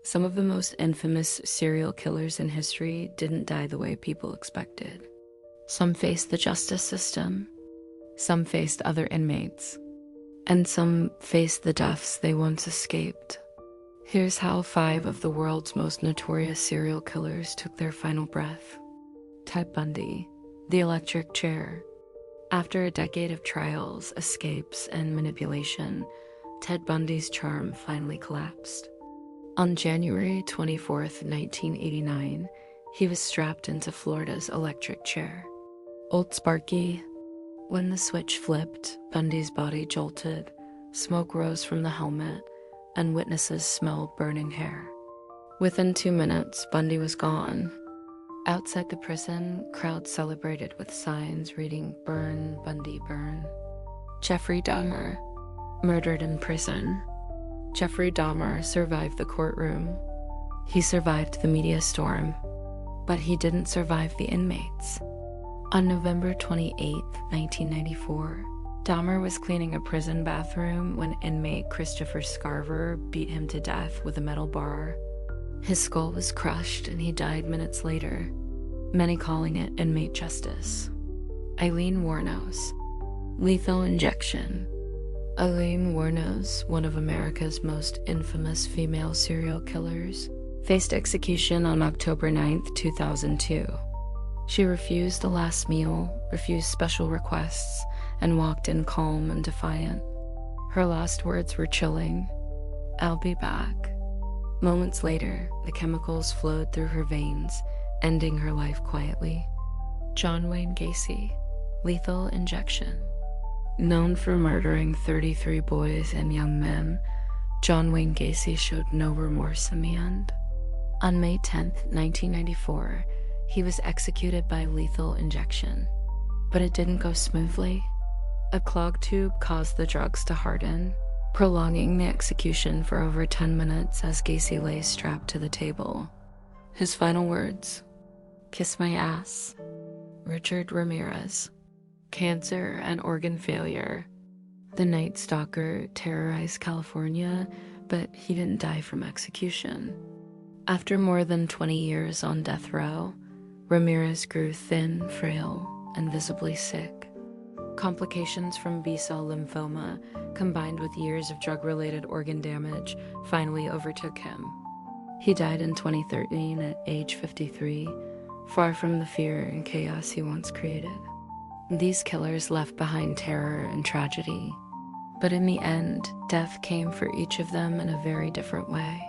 Some of the most infamous serial killers in history didn't die the way people expected. Some faced the justice system, some faced other inmates, and some faced the deaths they once escaped. Here's how 5 of the world's most notorious serial killers took their final breath. Ted Bundy, the electric chair. After a decade of trials, escapes, and manipulation, Ted Bundy's charm finally collapsed. On January 24, 1989, he was strapped into Florida's electric chair. Old Sparky. When the switch flipped, Bundy's body jolted, smoke rose from the helmet, and witnesses smelled burning hair. Within 2 minutes, Bundy was gone. Outside the prison, crowds celebrated with signs reading, "Burn, Bundy, burn." Jeffrey Dahmer, murdered in prison. Jeffrey Dahmer survived the courtroom. He survived the media storm, but he didn't survive the inmates. On November 28, 1994, Dahmer was cleaning a prison bathroom when inmate Christopher Scarver beat him to death with a metal bar. His skull was crushed and he died minutes later, many calling it inmate justice. Aileen Wuornos, lethal injection. Aileen Wuornos, one of America's most infamous female serial killers, faced execution on October 9, 2002. She refused the last meal, refused special requests, and walked in calm and defiant. Her last words were chilling, "I'll be back." Moments later, the chemicals flowed through her veins, ending her life quietly. Wayne Gacy, lethal injection. Known for murdering 33 boys and young men, Wayne Gacy showed no remorse in the end. On May 10, 1994, he was executed by lethal injection. But it didn't go smoothly. A clogged tube caused the drugs to harden, prolonging the execution for over 10 minutes as Gacy lay strapped to the table. His final words: "Kiss my ass." Richard Ramirez, cancer and organ failure. The night stalker terrorized California, but he didn't die from execution. After more than 20 years on death row, Ramirez grew thin, frail, and visibly sick. Complications from B-cell lymphoma, combined with years of drug-related organ damage, finally overtook him. He died in 2013 at age 53, far from the fear and chaos he once created. These killers left behind terror and tragedy, but in the end, death came for each of them in a very different way.